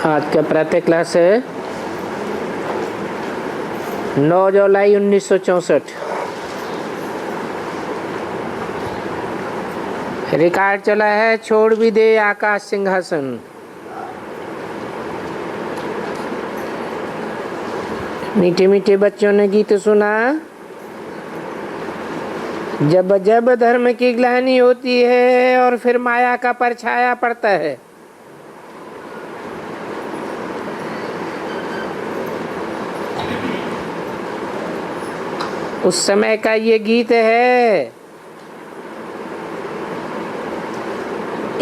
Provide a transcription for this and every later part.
आज का प्रातः क्लास है 9 जुलाई 1964। रिकॉर्ड चला है छोड़ भी दे आकाश सिंहासन। मीठे मीठे बच्चों ने गीत सुना। जब जब धर्म की ग्लानि होती है और फिर माया का परछाया पड़ता है, उस समय का ये गीत है।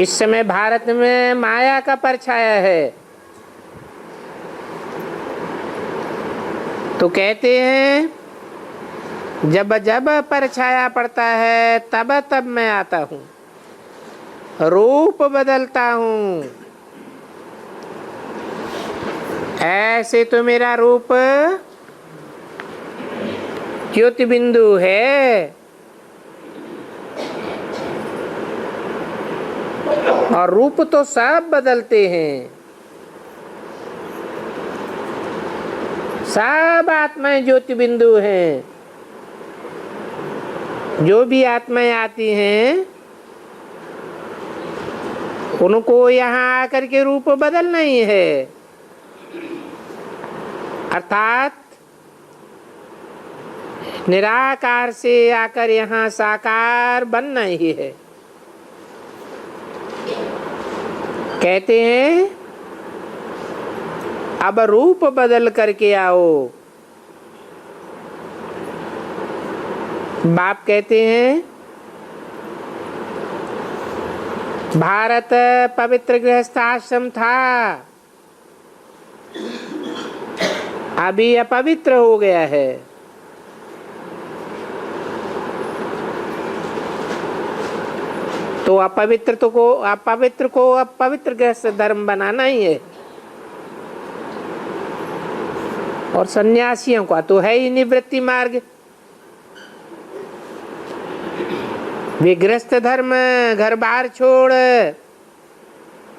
इस समय भारत में माया का परछाया है, तो कहते हैं जब जब परछाया पड़ता है तब तब मैं आता हूँ, रूप बदलता हूँ। ऐसे तो मेरा रूप ज्योति बिंदु है, और रूप तो सब बदलते हैं। सब आत्माएं ज्योति बिंदु हैं। जो भी आत्माएं आती हैं उनको यहाँ आकर के रूप बदलना ही है, अर्थात निराकार से आकर यहाँ साकार बनना ही है। कहते हैं अब रूप बदल करके आओ। बाप कहते हैं भारत पवित्र गृहस्थ आश्रम था, अभी अपवित्र हो गया है। तो अपवित्र को अपवित्र गृहस्थ धर्म बनाना ही है। और सन्यासियों का तो है ही निवृत्ति मार्ग। वे गृहस्थ धर्म घर बार छोड़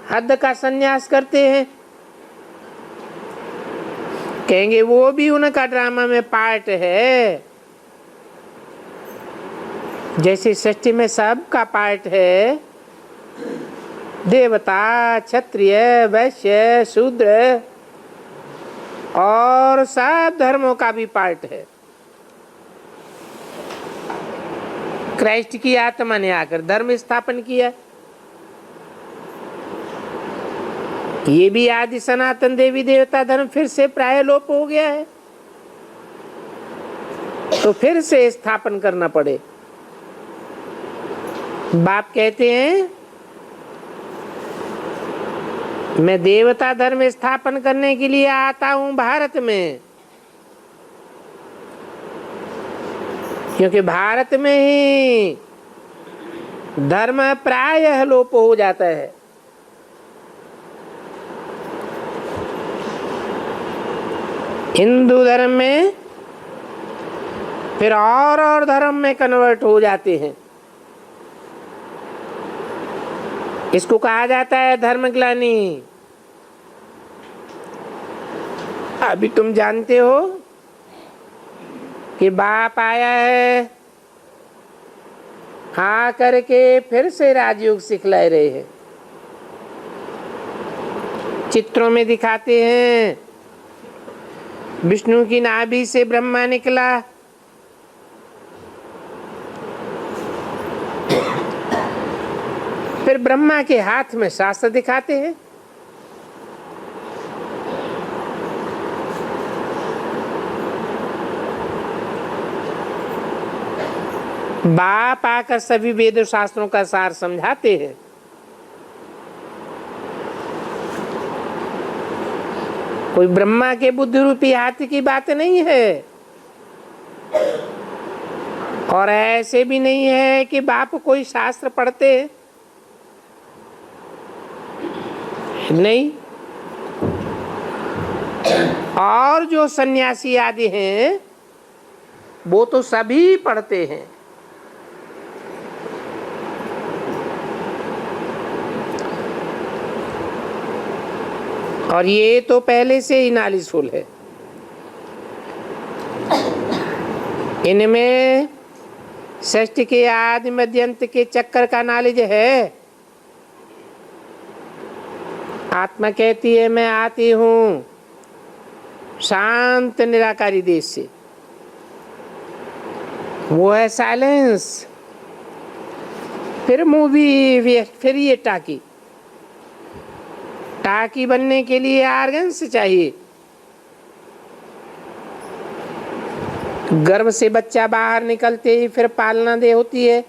हद का सन्यास करते हैं। कहेंगे वो भी उनका ड्रामा में पार्ट है, जैसे सृष्टि में सब का पार्ट है। देवता, क्षत्रिय, वैश्य, शूद्र और सब धर्मों का भी पार्ट है। क्राइस्ट की आत्मा ने आकर धर्म स्थापन किया। ये भी आदि सनातन देवी देवता धर्म फिर से प्राय लोप हो गया है, तो फिर से स्थापन करना पड़े। बाप कहते हैं मैं देवता धर्म स्थापन करने के लिए आता हूं भारत में, क्योंकि भारत में ही धर्म प्रायः लोप हो जाता है। हिंदू धर्म में फिर और धर्म में कन्वर्ट हो जाते हैं। इसको कहा जाता है धर्मग्लानि। अभी तुम जानते हो कि बाप आया है, आ करके फिर से राजयोग सिखला रहे हैं। चित्रों में दिखाते हैं विष्णु की नाभि से ब्रह्मा निकला, फिर ब्रह्मा के हाथ में शास्त्र दिखाते हैं। बाप आकर सभी वेद शास्त्रों का सार समझाते हैं। कोई ब्रह्मा के बुद्धि रूपी हाथी की बात नहीं है, और ऐसे भी नहीं है कि बाप कोई शास्त्र पढ़ते नहीं। और जो सन्यासी आदि हैं वो तो सभी पढ़ते हैं। और ये तो पहले से ही नालिशफुल है। इनमें षष्ठ के आदि मध्य अंत के चक्कर का नॉलेज है। आत्मा कहती है मैं आती हूँ शांत निराकारी देश से, वो है साइलेंस। फिर मूवी, फिर ये टाकी। टाकी बनने के लिए आर्गन्स चाहिए। गर्भ से बच्चा बाहर निकलते ही फिर पालना दे होती है।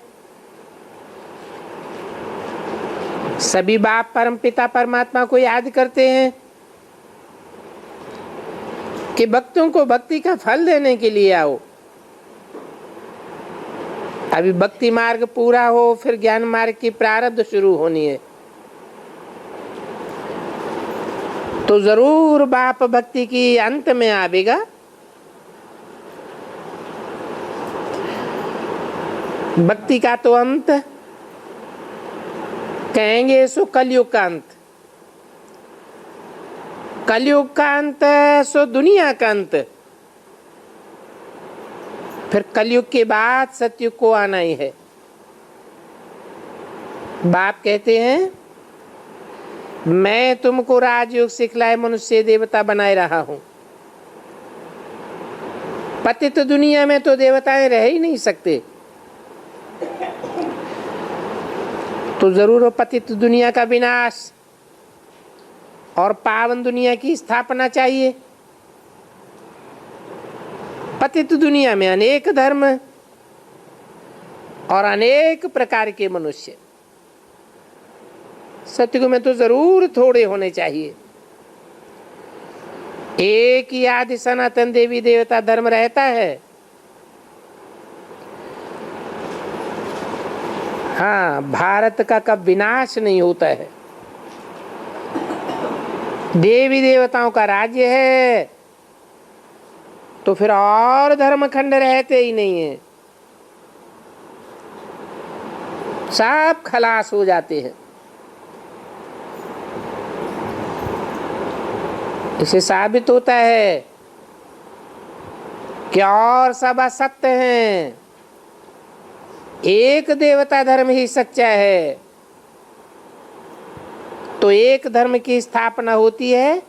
सभी बाप परम पिता परमात्मा को याद करते हैं कि भक्तों को भक्ति का फल देने के लिए आओ। अभी भक्ति मार्ग पूरा हो, फिर ज्ञान मार्ग की प्रारब्ध शुरू होनी है। तो जरूर बाप भक्ति की अंत में आवेगा। भक्ति का तो अंत कहेंगे सो कलयुग का अंत, कलयुग का अंत सो दुनिया का अंत। फिर कलयुग के बाद सतयुग को आना ही है। बाप कहते हैं मैं तुमको राजयोग सिखलाए मनुष्य देवता बनाए रहा हूं। पतित दुनिया में तो देवताएं रह ही नहीं सकते, तो जरूर पतित दुनिया का विनाश और पावन दुनिया की स्थापना चाहिए। पतित दुनिया में अनेक धर्म और अनेक प्रकार के मनुष्य, सतयुग में तो जरूर थोड़े होने चाहिए। एक ही आदि सनातन देवी देवता धर्म रहता है। हाँ, भारत का कब विनाश नहीं होता है। देवी देवताओं का राज्य है तो फिर और धर्म खंड रहते ही नहीं है, सब खलास हो जाते हैं। इसे साबित होता है कि और सब असत्य हैं, एक देवता धर्म ही सच्चा है। तो एक धर्म की स्थापना होती है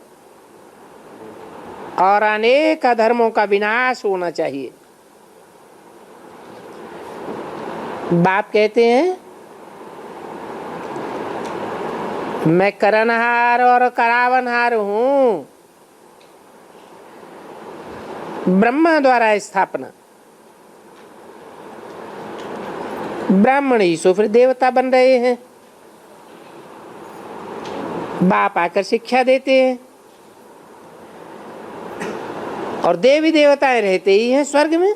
और अनेक धर्मों का विनाश होना चाहिए। बाप कहते हैं मैं करनहार और करावनहार हूं। ब्रह्मा द्वारा स्थापना, ब्राह्मण ही सो फिर देवता बन रहे हैं। बाप आकर शिक्षा देते हैं और देवी देवताएं रहते ही हैं स्वर्ग में।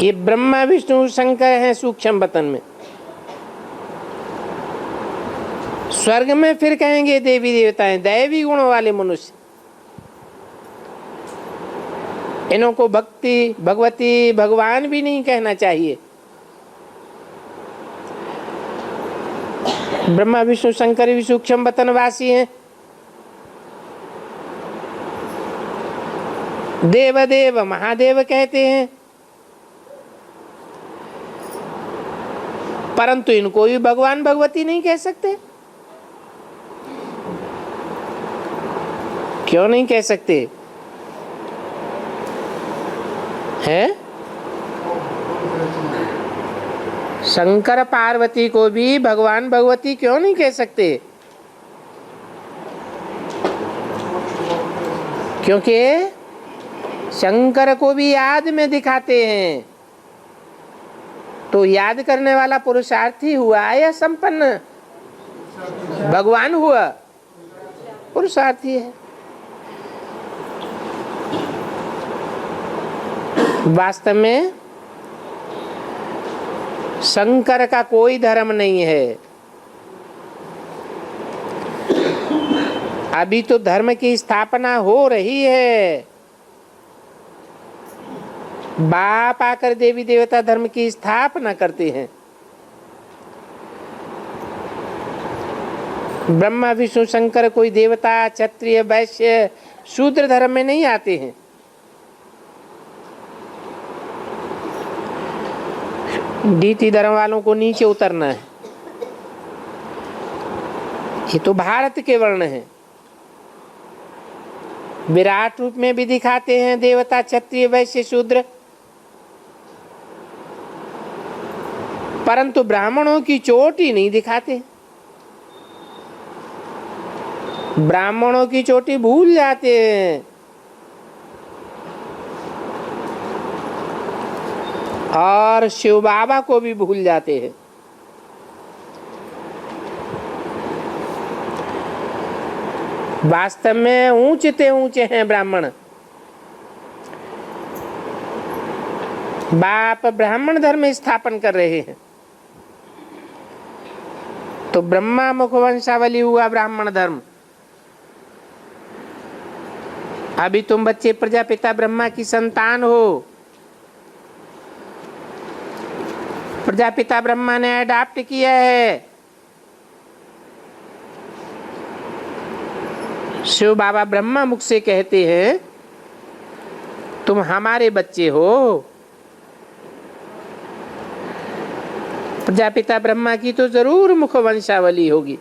ये ब्रह्मा विष्णु शंकर हैं सूक्ष्म वतन में। स्वर्ग में फिर कहेंगे देवी देवताएं दैवी गुणों वाले मनुष्य। इन्हों को भक्ति भगवती भगवान भी नहीं कहना चाहिए। ब्रह्मा विष्णु शंकर भी सूक्ष्म वतनवासी हैं। देव देव महादेव कहते हैं, परंतु इनको भी भगवान भगवती नहीं कह सकते। क्यों नहीं कह सकते हैं? शंकर पार्वती को भी भगवान भगवती क्यों नहीं कह सकते? क्योंकि शंकर को भी याद में दिखाते हैं। तो याद करने वाला पुरुषार्थी हुआ या संपन्न भगवान हुआ? पुरुषार्थी है। वास्तव में शंकर का कोई धर्म नहीं है। अभी तो धर्म की स्थापना हो रही है। बाप आकर देवी देवता धर्म की स्थापना करते हैं। ब्रह्मा विष्णु शंकर कोई देवता क्षत्रिय वैश्य शूद्र धर्म में नहीं आते हैं। डीटी धर्म वालों को नीचे उतरना है। ये तो भारत के वर्ण हैं। विराट रूप में भी दिखाते हैं देवता क्षत्रिय वैश्य शूद्र, परंतु ब्राह्मणों की चोटी नहीं दिखाते। ब्राह्मणों की चोटी भूल जाते हैं और शिव बाबा को भी भूल जाते हैं। वास्तव में ऊंचे ऊंचे हैं ब्राह्मण। बाप ब्राह्मण धर्म स्थापन कर रहे हैं तो ब्रह्मा मुख वंशावली हुआ ब्राह्मण धर्म। अभी तुम बच्चे प्रजापिता ब्रह्मा की संतान हो। प्रजापिता ब्रह्मा ने अडॉप्ट किया है। शिव बाबा ब्रह्मा मुख से कहते हैं तुम हमारे बच्चे हो। प्रजापिता ब्रह्मा की तो जरूर मुख वंशावली होगी।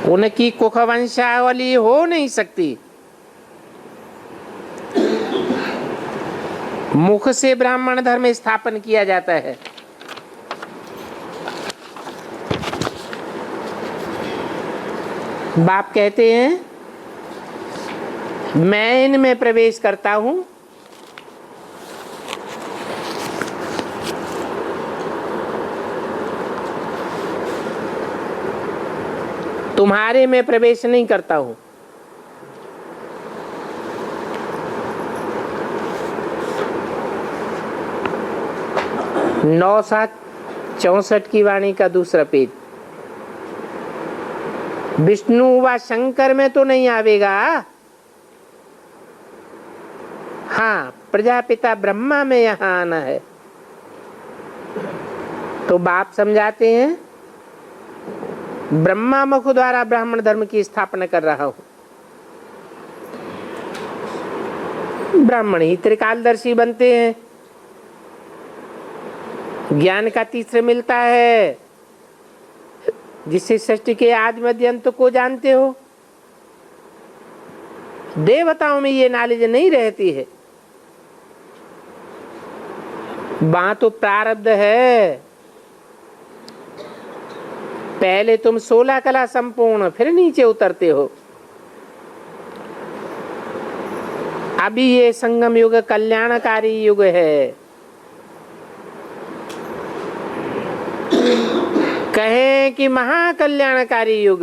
उनकी कुख वंशावली हो नहीं सकती। मुख से ब्राह्मण धर्म स्थापन किया जाता है। बाप कहते हैं मैं इनमें प्रवेश करता हूं, तुम्हारे में प्रवेश नहीं करता हूं। 9/7/64 की वाणी का दूसरा पेज। विष्णु व शंकर में तो नहीं आवेगा। हाँ, प्रजापिता ब्रह्मा में यहां आना है। तो बाप समझाते हैं ब्रह्मा मुख द्वारा ब्राह्मण धर्म की स्थापना कर रहा हूं। ब्राह्मण ही त्रिकालदर्शी बनते हैं। ज्ञान का तीसरे मिलता है जिससे सृष्टि के आदि मध्य अंत को जानते हो। देवताओं में ये नॉलेज नहीं रहती है। वहां तो प्रारब्ध है। पहले तुम 16 कला संपूर्ण फिर नीचे उतरते हो। अभी ये संगम युग कल्याणकारी युग है। कहें कि महाकल्याणकारी युग।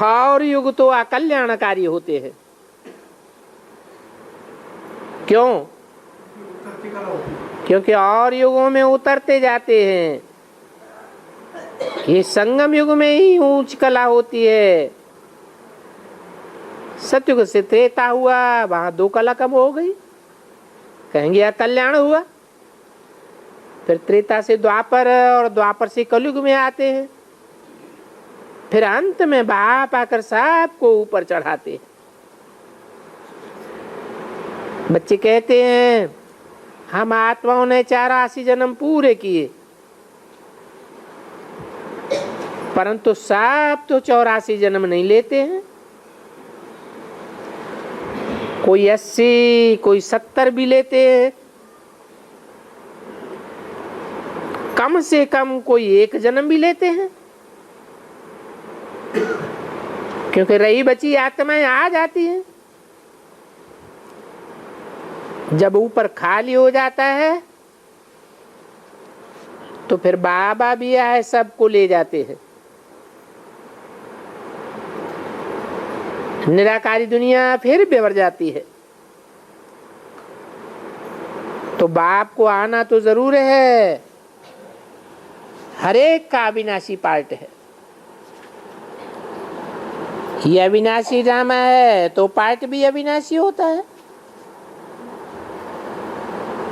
और युग तो अकल्याणकारी होते हैं। क्यों? क्योंकि और युगों में उतरते जाते हैं। ये संगम युग में ही ऊंच कला होती है। सतयुग से त्रेता हुआ, वहां 2 कला कम हो गई, कहेंगे अकल्याण हुआ। फिर त्रेता से द्वापर और द्वापर से कलयुग में आते हैं। फिर अंत में बाप आकर सबको ऊपर चढ़ाते हैं। बच्चे कहते हैं हम आत्माओं ने 84 जन्म पूरे किए, परंतु सब तो 84 जन्म नहीं लेते हैं। कोई 80, कोई 70 भी लेते हैं। कम से कम कोई 1 जन्म भी लेते हैं। क्योंकि रही बची आत्माएं आ जाती हैं। जब ऊपर खाली हो जाता है तो फिर बाबा भी आए सबको ले जाते हैं। निराकारी दुनिया फिर बिगड़ जाती है। तो बाप को आना तो जरूर है। हर एक का अविनाशी पार्ट है। ये अविनाशी ड्रामा है तो पार्ट भी अविनाशी होता है।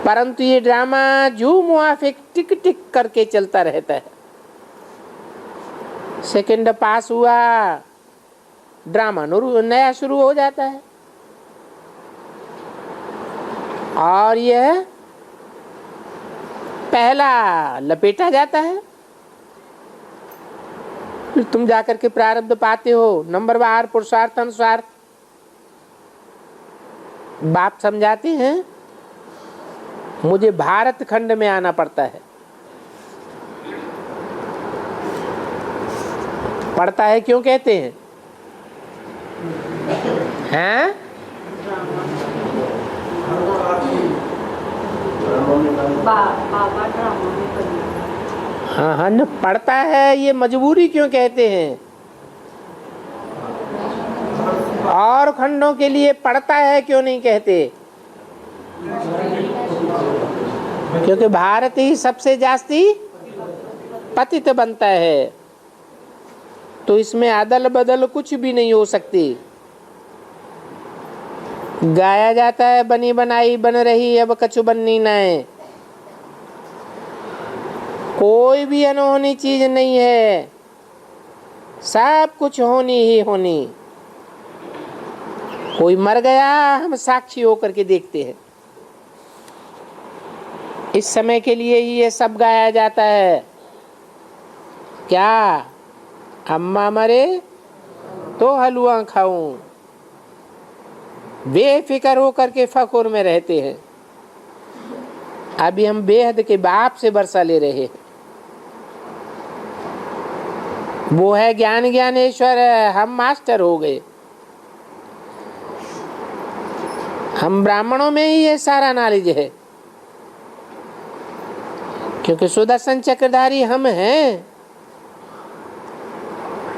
परंतु ये ड्रामा जो मुआफिक टिक टिक करके चलता रहता है। सेकंड पास हुआ, ड्रामा नया शुरू हो जाता है और यह पहला लपेटा जाता है। फिर तुम जाकर के प्रारब्ध पाते हो, नंबर बार पुरुषार्थ अनुसार। बाप समझाते हैं मुझे भारत खंड में आना पड़ता है। पड़ता है क्यों कहते हैं? हैं? हाँ हाँ न, पड़ता है ये मजबूरी क्यों कहते हैं? और खंडों के लिए पड़ता है क्यों नहीं कहते? क्योंकि भारत ही सबसे जास्ती पतित बनता है, तो इसमें अदल बदल कुछ भी नहीं हो सकती। गाया जाता है बनी बनाई बन रही अब कछु बननी ना है। कोई भी अनहोनी चीज नहीं है, सब कुछ होनी ही होनी। कोई मर गया, हम साक्षी होकर के देखते हैं। इस समय के लिए ही ये सब गाया जाता है। क्या अम्मा मरे तो हलवा खाऊं, बेफिक्र होकर के फकुर में रहते हैं। अभी हम बेहद के बाप से वर्षा ले रहे हैं। वो है ज्ञान ज्ञानेश्वर, हम मास्टर हो गए। हम ब्राह्मणों में ही ये सारा नॉलेज है, क्योंकि सुदर्शन चक्रधारी हम हैं।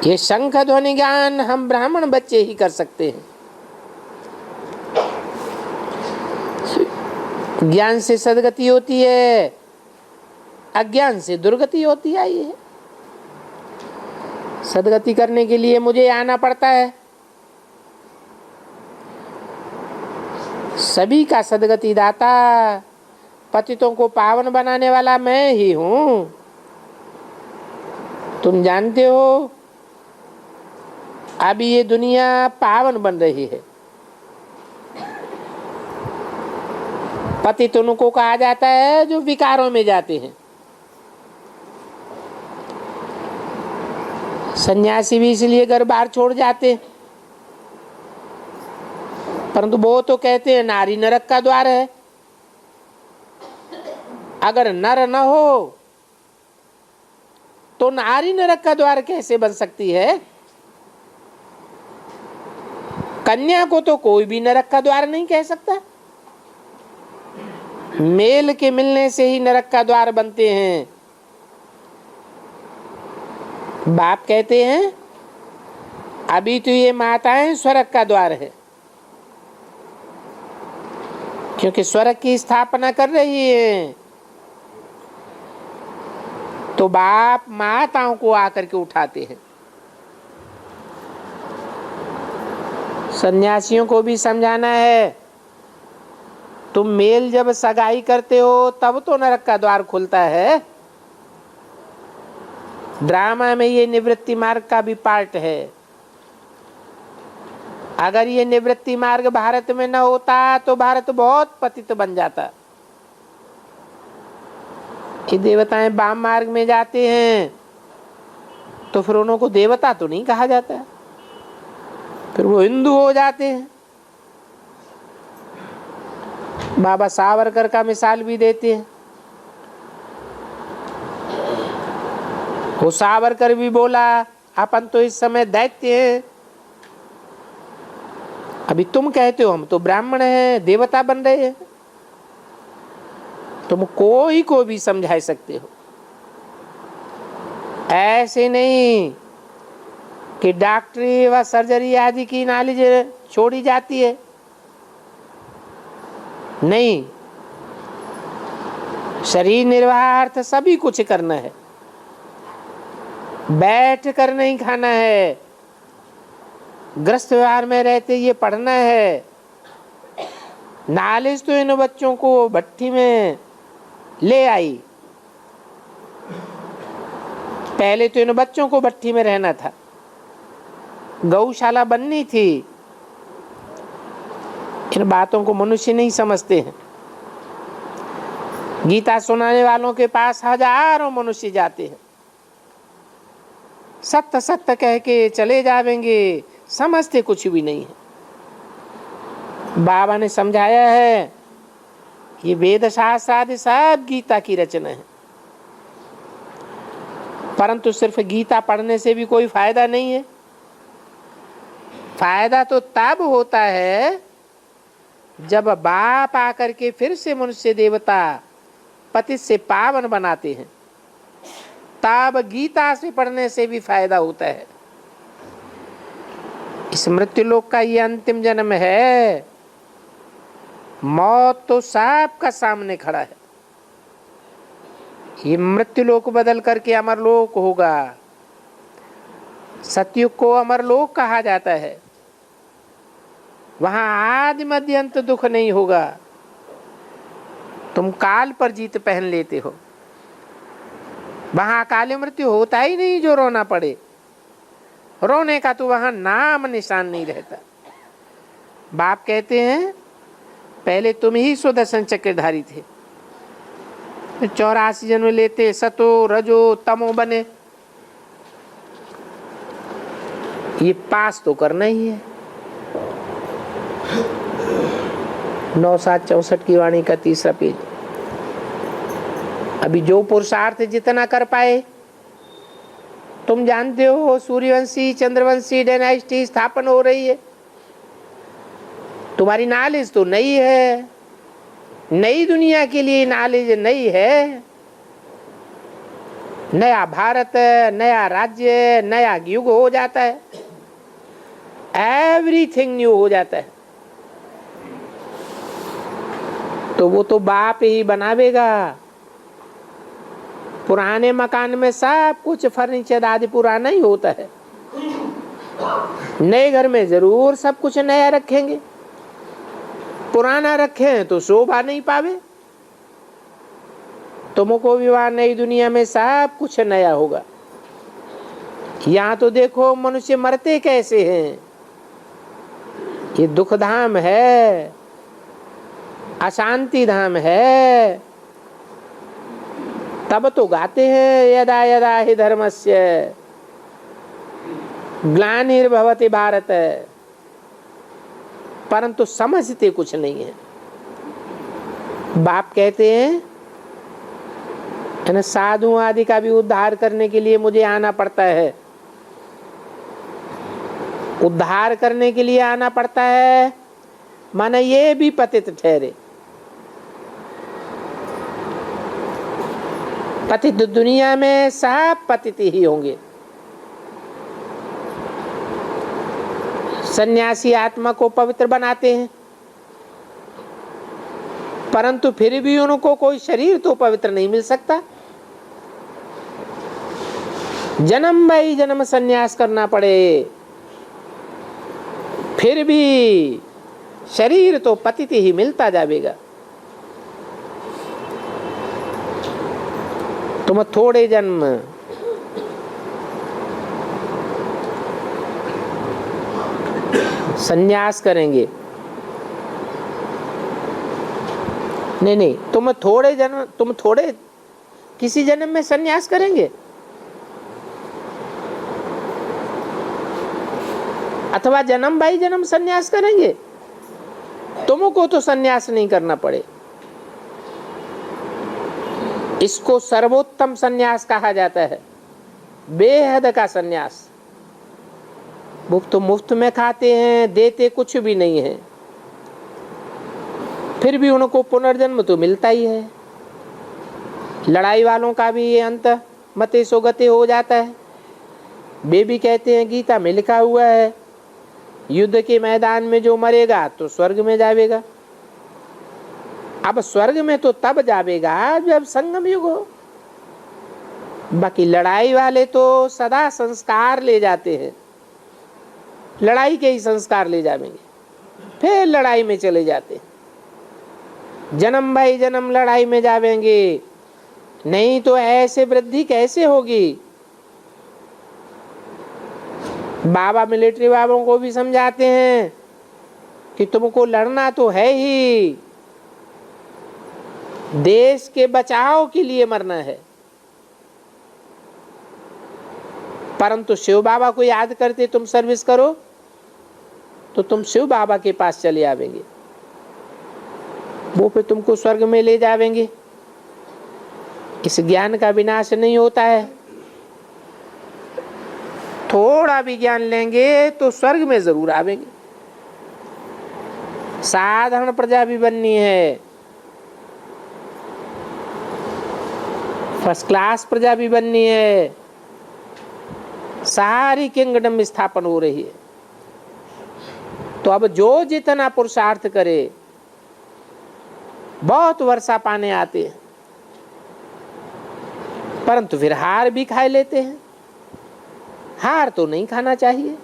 ये शंख ध्वनि ज्ञान हम ब्राह्मण बच्चे ही कर सकते हैं। ज्ञान से सदगति होती है, अज्ञान से दुर्गति होती है। ये सदगति करने के लिए मुझे आना पड़ता है। सभी का सदगति दाता, पतितों को पावन बनाने वाला मैं ही हूं। तुम जानते हो अभी ये दुनिया पावन बन रही है। पतित उनको कहा जाता है जो विकारों में जाते हैं। सन्यासी भी इसलिए घर बार छोड़ जाते हैं, परंतु वो तो कहते हैं नारी नरक का द्वार है। अगर नर न हो तो नारी नरक का द्वार कैसे बन सकती है? कन्या को तो कोई भी नरक का द्वार नहीं कह सकता। मेल के मिलने से ही नरक का द्वार बनते हैं। बाप कहते हैं अभी तो ये माताएं स्वर्ग का द्वार है, क्योंकि स्वर्ग की स्थापना कर रही है। तो बाप माताओं को आकर के उठाते हैं। सन्यासियों को भी समझाना है, तुम मेल जब सगाई करते हो तब तो नरक का द्वार खुलता है। ड्रामा में ये निवृत्ति मार्ग का भी पार्ट है। अगर ये निवृत्ति मार्ग भारत में न होता तो भारत बहुत पतित बन जाता। ये देवताएं वाम मार्ग में जाते हैं तो फिर उनको देवता तो नहीं कहा जाता, फिर वो हिंदू हो जाते हैं। बाबा सावरकर का मिसाल भी देते हैं। वो सावरकर भी बोला अपन तो इस समय दैत्य हैं। अभी तुम कहते हो हम तो ब्राह्मण हैं, देवता बन रहे हैं। तुम कोई को भी समझा सकते हो। ऐसे नहीं कि डॉक्टरी व सर्जरी आदि की नॉलेज छोड़ी जाती है। नहीं, शरीर निर्वाहार्थ सभी कुछ करना है। बैठ कर नहीं खाना है, ग्रस्त व्यवहार में रहते ये पढ़ना है। नॉलेज तो इन बच्चों को भट्टी में ले आई। पहले तो इन बच्चों को भट्टी में रहना था, गौशाला बननी थी। इन बातों को मनुष्य नहीं समझते हैं। गीता सुनाने वालों के पास हजारों मनुष्य जाते हैं, सत्य सत्य कह के चले जावेंगे, समझते कुछ भी नहीं है। बाबा ने समझाया है ये वेद शास्त्र आदि सब गीता की रचना है, परंतु सिर्फ गीता पढ़ने से भी कोई फायदा नहीं है। फायदा तो तब होता है जब बाप आकर के फिर से मनुष्य देवता पतित से पावन बनाते हैं, तब गीता से पढ़ने से भी फायदा होता है। इस मृत्यु लोक का ये अंतिम जन्म है। मौत तो सबका सामने खड़ा है। ये मृत्यु लोक बदल करके अमर लोक होगा। सतयुग को अमर लोक कहा जाता है। वहां आदि मध्य अंत दुख नहीं होगा। तुम काल पर जीत पहन लेते हो। वहां अकाल मृत्यु होता ही नहीं जो रोना पड़े। रोने का तो वहां नाम निशान नहीं रहता। बाप कहते हैं पहले तुम ही सुदर्शन चक्रधारी थे, 84 जन्म लेते सतो रजो तमो बने। ये पास तो करना ही है। 9/7/64 की वाणी का 3रा पेज। अभी जो पुरुषार्थ जितना कर पाए, तुम जानते हो सूर्यवंशी चंद्रवंशी डायनेस्टी स्थापन हो रही है। तुम्हारी नॉलेज तो नई है, नई दुनिया के लिए नॉलेज नई है। नया भारत, नया राज्य, नया युग हो जाता है। एवरीथिंग न्यू हो जाता है। तो वो तो बाप ही बनावेगा। पुराने मकान में सब कुछ फर्नीचर आदि पुराना ही होता है। नए घर में जरूर सब कुछ नया रखेंगे। पुराना रखें तो शोभा नहीं पावे। तुमको भी वहां नई दुनिया में सब कुछ नया होगा। यहाँ तो देखो मनुष्य मरते कैसे हैं। ये दुख धाम है, अशांति धाम है। तब तो गाते हैं यदा यदा हि धर्मस्य ग्लानिर्भवति भारत, परंतु समझते कुछ नहीं है। बाप कहते हैं साधु आदि का भी उद्धार करने के लिए मुझे आना पड़ता है। उद्धार करने के लिए आना पड़ता है, माने ये भी पतित ठहरे। पतित दुनिया में सब पतित ही होंगे। सन्यासी आत्मा को पवित्र बनाते हैं, परंतु फिर भी उनको कोई शरीर तो पवित्र नहीं मिल सकता। जन्म बाई जन्म सन्यास करना पड़े, फिर भी शरीर तो पतित ही मिलता जाएगा। तुम थोड़े जन्म सन्यास करेंगे, नहीं, तुम थोड़े किसी जन्म में सन्यास करेंगे, अथवा जन्म बाई जन्म सन्यास करेंगे। तुमको तो सन्यास नहीं करना पड़े। इसको सर्वोत्तम सन्यास कहा जाता है, बेहद का सन्यास। मुफ्त में खाते हैं, देते कुछ भी नहीं है, फिर भी उनको पुनर्जन्म तो मिलता ही है। लड़ाई वालों का भी ये अंत मते सोगते हो जाता है। वे भी कहते हैं गीता में लिखा हुआ है युद्ध के मैदान में जो मरेगा तो स्वर्ग में जाएगा। अब स्वर्ग में तो तब जाएगा जब संगम युग हो। बाकी लड़ाई वाले तो सदा संस्कार ले जाते हैं, लड़ाई के ही संस्कार ले जाएंगे, फिर लड़ाई में चले जाते हैं। जन्म भाई जन्म लड़ाई में जावेंगे, नहीं तो ऐसे वृद्धि कैसे होगी। बाबा मिलिट्री बाबों को भी समझाते हैं कि तुमको लड़ना तो है ही, देश के बचाव के लिए मरना है। परंतु शिव बाबा को याद करते तुम सर्विस करो तो तुम शिव बाबा के पास चले आवेंगे, वो फिर तुमको स्वर्ग में ले जावेंगे। इस ज्ञान का विनाश नहीं होता है। थोड़ा भी ज्ञान लेंगे तो स्वर्ग में जरूर आवेंगे। साधारण प्रजा भी बननी है, फर्स्ट क्लास प्रजा भी बननी है, सारी किंगडम स्थापन हो रही है। तो अब जो जितना पुरुषार्थ करे, बहुत वर्षा पाने आते हैं परंतु फिर हार भी खा लेते हैं। हार तो नहीं खाना चाहिए।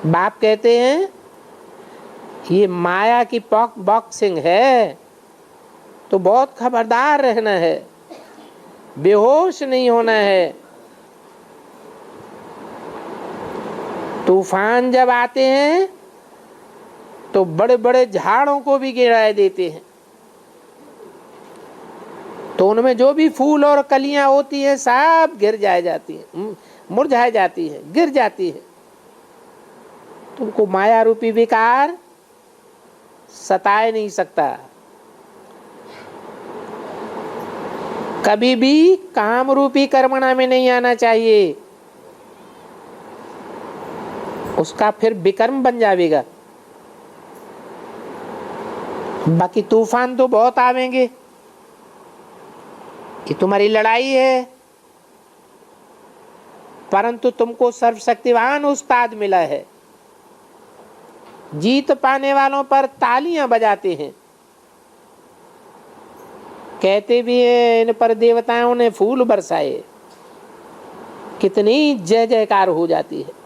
बाप कहते हैं ये माया की बॉक्सिंग है तो बहुत खबरदार रहना है, बेहोश नहीं होना है। तूफान जब आते हैं तो बड़े बड़े झाड़ों को भी गिरा देते हैं, तो उनमें जो भी फूल और कलियां होती हैं सब गिर जाती हैं, मुरझा जाती है, गिर जाती है। तुमको माया रूपी विकार सताए नहीं सकता। कभी भी काम रूपी कर्मणा में नहीं आना चाहिए, उसका फिर विकर्म बन जाएगा। बाकी तूफान तो बहुत आवेंगे कि तुम्हारी लड़ाई है, परंतु तुमको सर्वशक्तिवान उस्ताद मिला है। जीत पाने वालों पर तालियां बजाते हैं, कहते भी हैं इन पर देवताओं ने फूल बरसाए, कितनी जय जयकार हो जाती है।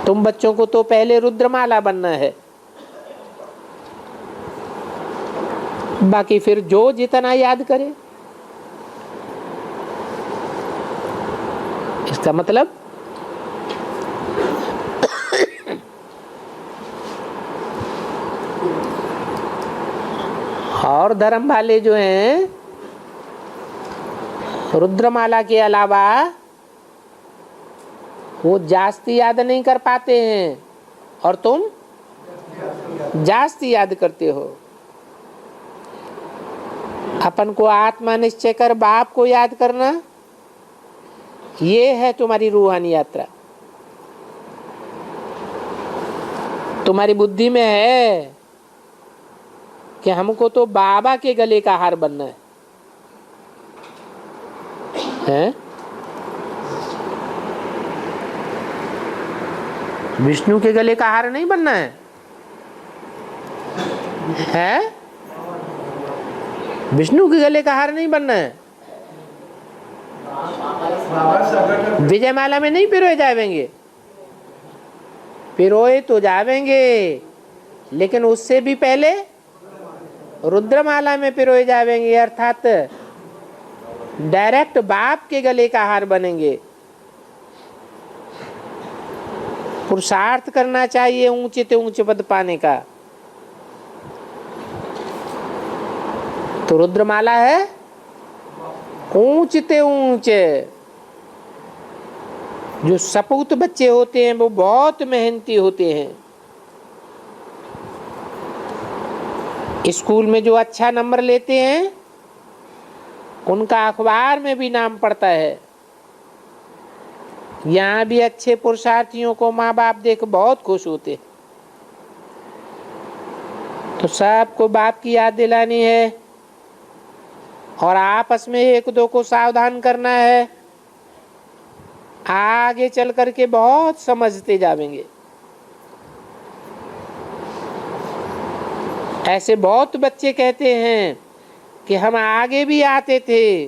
तुम बच्चों को तो पहले रुद्रमाला बनना है, बाकी फिर जो जितना याद करे। इसका मतलब और धर्म वाले जो हैं रुद्रमाला के अलावा वो जास्ती याद नहीं कर पाते हैं और तुम जास्ती याद करते हो। अपन को आत्मा निश्चय कर बाप को याद करना, ये है तुम्हारी रूहानी यात्रा। तुम्हारी बुद्धि में है कि हमको तो बाबा के गले का हार बनना है? विष्णु के गले का हार नहीं बनना है? विष्णु के गले का हार नहीं बनना है। विजयमाला में नहीं पिरोए जावेंगे, पिरोए तो जावेंगे लेकिन उससे भी पहले रुद्रमाला में पिरोए जावेंगे, अर्थात डायरेक्ट बाप के गले का हार बनेंगे। पुरुषार्थ करना चाहिए ऊंचे से ऊंचे पद पाने का। तो रुद्रमाला है ऊंचे ऊंचे। जो सपूत बच्चे होते हैं वो बहुत मेहनती होते हैं। स्कूल में जो अच्छा नंबर लेते हैं उनका अखबार में भी नाम पड़ता है। यहाँ भी अच्छे पुरुषार्थियों को माँ बाप देख बहुत खुश होते। तो सबको बाप की याद दिलानी है और आपस में एक दो को सावधान करना है। आगे चल करके बहुत समझते जाएंगे। ऐसे बहुत बच्चे कहते हैं कि हम आगे भी आते थे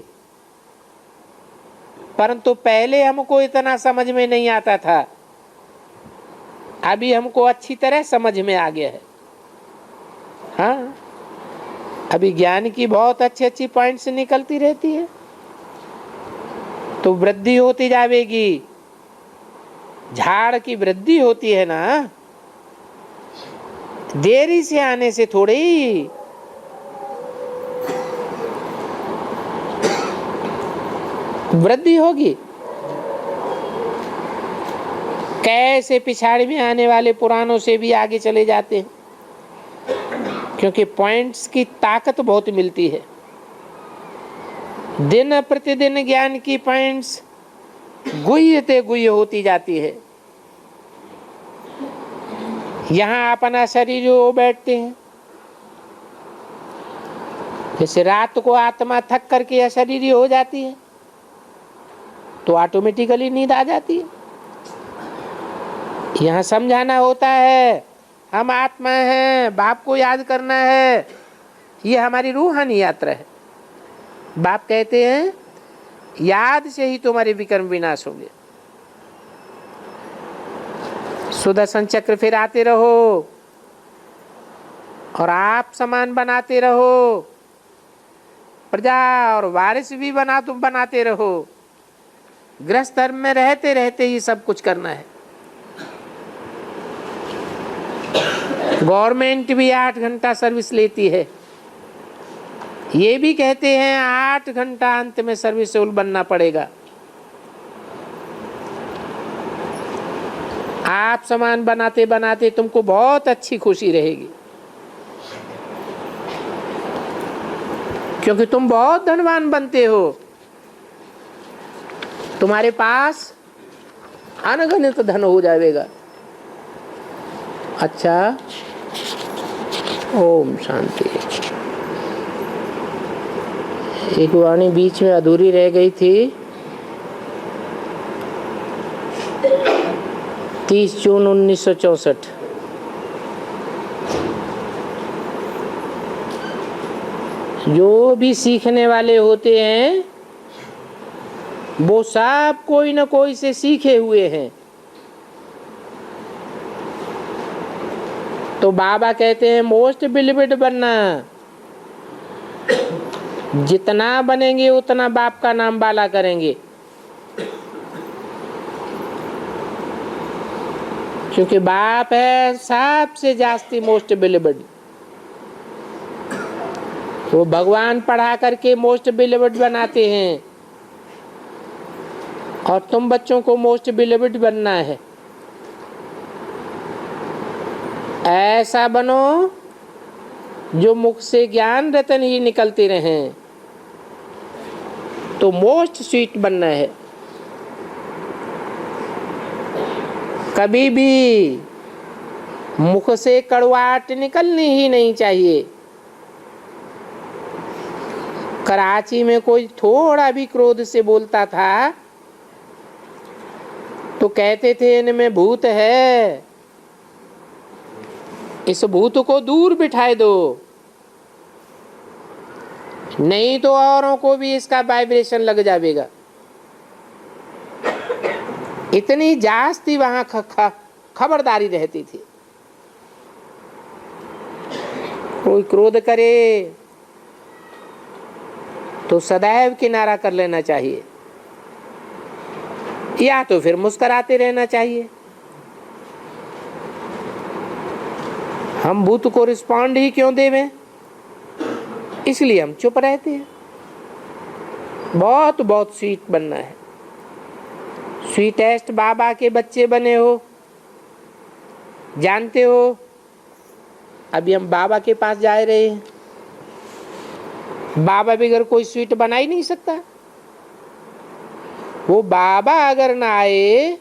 परंतु पहले हमको इतना समझ में नहीं आता था, अभी हमको अच्छी तरह समझ में आ गया है। हाँ, अभी ज्ञान की बहुत अच्छी अच्छी पॉइंट्स निकलती रहती है, तो वृद्धि होती जाएगी। झाड़ की वृद्धि होती है ना, देरी से आने से थोड़ी। वृद्धि होगी। कैसे पिछाड़ी में आने वाले पुरानों से भी आगे चले जाते हैं, क्योंकि पॉइंट्स की ताकत बहुत मिलती है। दिन प्रतिदिन ज्ञान की पॉइंट्स गुह्यते गुह्य होती जाती है। यहाँ अपना शरीर हो बैठते हैं, जैसे रात को आत्मा थक करके अशरीरी हो जाती है तो ऑटोमेटिकली नींद आ जाती है। यहाँ समझाना होता है, हम आत्मा हैं, बाप को याद करना है, ये हमारी रूहानी यात्रा है। बाप कहते हैं याद से ही तुम्हारे विकर्म विनाश होंगे। सुदर्शन चक्र फिर आते रहो और आप समान बनाते रहो, प्रजा और वारिस भी बनाते रहो। गृहस्थ धर्म में रहते रहते ही सब कुछ करना है। गवर्नमेंट भी 8 घंटा सर्विस लेती है, ये भी कहते हैं 8 घंटा अंत में सर्विसेबल बनना पड़ेगा। आप समान बनाते बनाते तुमको बहुत अच्छी खुशी रहेगी, क्योंकि तुम बहुत धनवान बनते हो। तुम्हारे पास अनगिनत धन हो जाएगा। अच्छा, ओम शांति। एक वाणी बीच में अधूरी रह गई थी। 30 जून 1964। जो भी सीखने वाले होते हैं वो सब कोई न कोई से सीखे हुए हैं। तो बाबा कहते हैं मोस्ट बिलीव्ड बनना। जितना बनेंगे उतना बाप का नाम बाला करेंगे, क्योंकि बाप है सबसे जास्ती मोस्ट बिलीव्ड। वो भगवान पढ़ा करके मोस्ट बिलीव्ड बनाते हैं और तुम बच्चों को मोस्ट बिलीव्ड बनना है। ऐसा बनो जो मुख से ज्ञान रतन ही निकलते रहें। तो मोस्ट स्वीट बनना है। कभी भी मुख से कड़वाहट निकलनी ही नहीं चाहिए। कराची में कोई थोड़ा भी क्रोध से बोलता था तो कहते थे इनमें भूत है, इस भूत को दूर बिठाए दो, नहीं तो औरों को भी इसका वाइब्रेशन लग जाएगा। इतनी जास्ती वहां खबरदारी रहती थी। कोई क्रोध करे तो सदैव किनारा कर लेना चाहिए, या तो फिर मुस्कुराते रहना चाहिए। हम भूत को रिस्पॉन्ड ही क्यों देवें, इसलिए हम चुप रहते हैं। बहुत बहुत स्वीट बनना है। स्वीटेस्ट बाबा के बच्चे बने हो, जानते हो। अभी हम बाबा के पास जा रहे हैं, बाबा बगैर कोई स्वीट बना ही नहीं सकता। वो बाबा अगर ना आए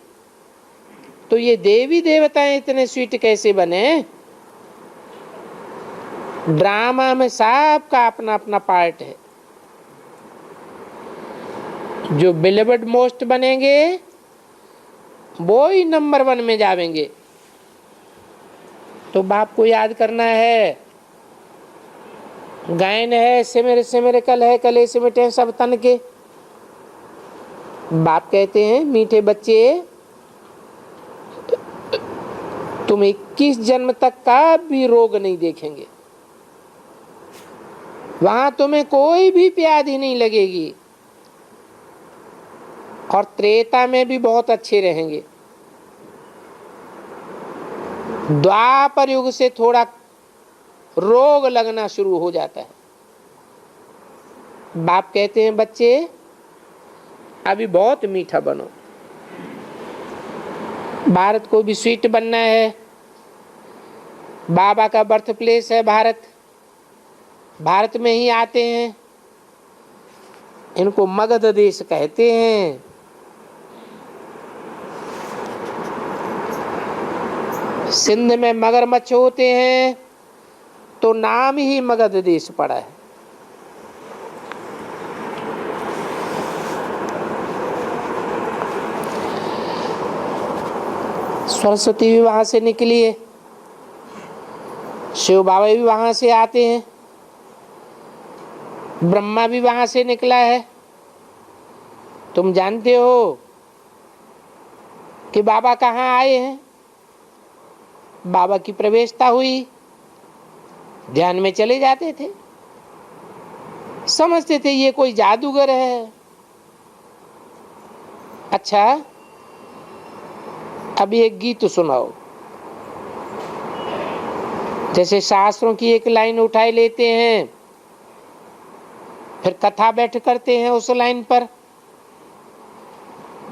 तो ये देवी देवताएं इतने स्वीट कैसे बने। ड्रामा में सबका अपना अपना पार्ट है। जो बिलीव्ड मोस्ट बनेंगे वो ही नंबर 1 में जावेंगे। तो बाप को याद करना है। गायन है सिमर सिमर कल है कले सिमटे सब तन के। बाप कहते हैं मीठे बच्चे तुम 21 जन्म तक का भी रोग नहीं देखेंगे। वहां तुम्हें कोई भी प्यादी नहीं लगेगी और त्रेता में भी बहुत अच्छे रहेंगे। द्वापर युग से थोड़ा रोग लगना शुरू हो जाता है। बाप कहते हैं बच्चे अभी बहुत मीठा बनो, भारत को भी स्वीट बनना है। बाबा का बर्थ प्लेस है भारत, भारत में ही आते हैं। इनको मगध देश कहते हैं। सिंध में मगरमच्छ होते हैं तो नाम ही मगध देश पड़ा है। सरस्वती भी वहां से निकली है, शिव बाबा भी वहां से आते हैं, ब्रह्मा भी वहां से निकला है। तुम जानते हो कि बाबा कहाँ आए हैं? बाबा की प्रवेशता हुई, ध्यान में चले जाते थे, समझते थे ये कोई जादूगर है। अच्छा, अब एक गीत सुनाओ। जैसे शास्त्रों की एक लाइन उठाई लेते हैं, फिर कथा बैठ करते हैं उस लाइन पर।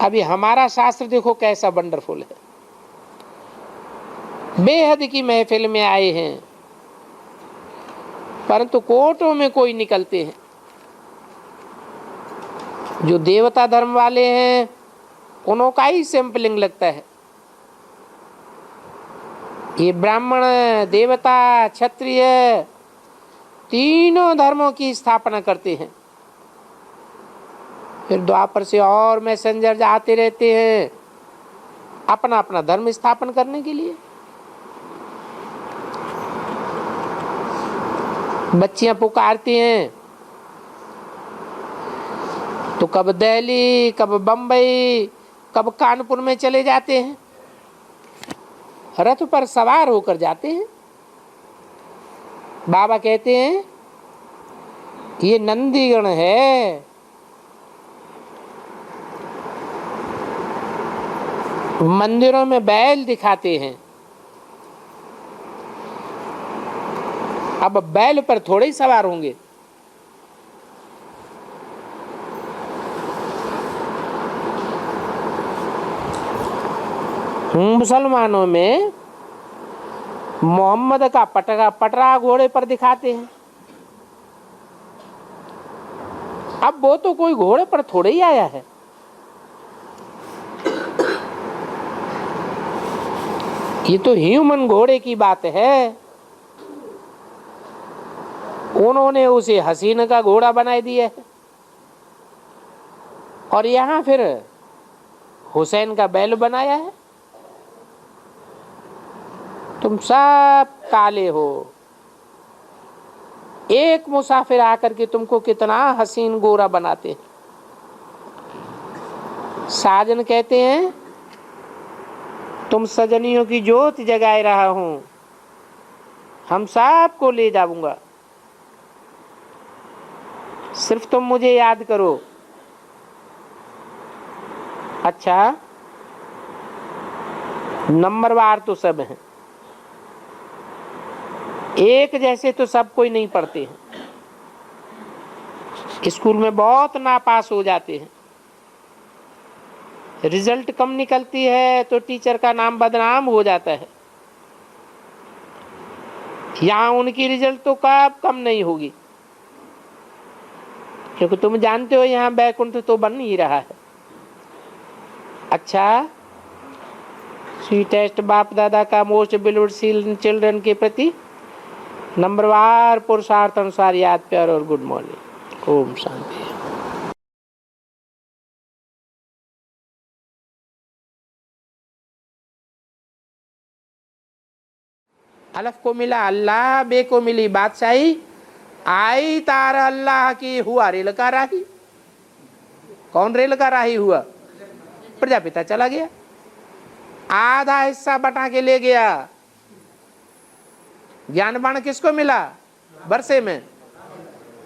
अभी हमारा शास्त्र देखो कैसा वंडरफुल है। बेहद की महफिल में आए हैं, परंतु कोर्टों में कोई निकलते हैं। जो देवता धर्म वाले हैं उन्हों का ही सैंपलिंग लगता है। ये ब्राह्मण, देवता, क्षत्रिय तीनों धर्मों की स्थापना करते हैं। फिर द्वापर से और मैसेंजर आते रहते हैं अपना अपना धर्म स्थापन करने के लिए। बच्चियां पुकारती हैं तो कब दिल्ली, कब बंबई, कब कानपुर में चले जाते हैं, रथ पर सवार होकर जाते हैं। बाबा कहते हैं ये नंदीगण है। मंदिरों में बैल दिखाते हैं। अब बैल पर थोड़े ही सवार होंगे। मुसलमानों में मोहम्मद का पटरा घोड़े पर दिखाते हैं। अब वो तो कोई घोड़े पर थोड़े ही आया है। ये तो ह्यूमन घोड़े की बात है। उन्होंने उसे हसीन का घोड़ा बना दिया है और यहां फिर हुसैन का बैल बनाया है। तुम सब काले हो। एक मुसाफिर आकर के तुमको कितना हसीन गोरा बनाते हैं। साजन कहते हैं तुम सजनियों की ज्योत जगाए रहा हूं, हम सबको ले जाऊंगा, सिर्फ तुम मुझे याद करो। अच्छा, नंबरवार तो सब हैं, एक जैसे तो सब कोई नहीं पढ़ते हैं। स्कूल में बहुत नापास हो जाते हैं। रिजल्ट कम निकलती है तो टीचर का नाम बदनाम हो जाता है। यहां उनकी रिजल्ट तो कब कम नहीं होगी, क्योंकि तुम जानते हो यहां बैकुंठ तो बन ही रहा है। अच्छा, स्वीटेस्ट बाप दादा का मोस्ट बिलीव्ड चिल्ड्रन के प्रति नंबरवार पुरुषार्थ अनुसार याद, प्यार और गुड मॉर्निंग। ओम शांति। अलफ को मिला अल्लाह, बे को मिली बादशाही, आई तार अल्लाह की, हुआ रेल का राही। कौन रेल का राही हुआ? प्रजापिता चला गया, आधा हिस्सा बटा के ले गया। ज्ञान बाण किसको मिला? बरसे में।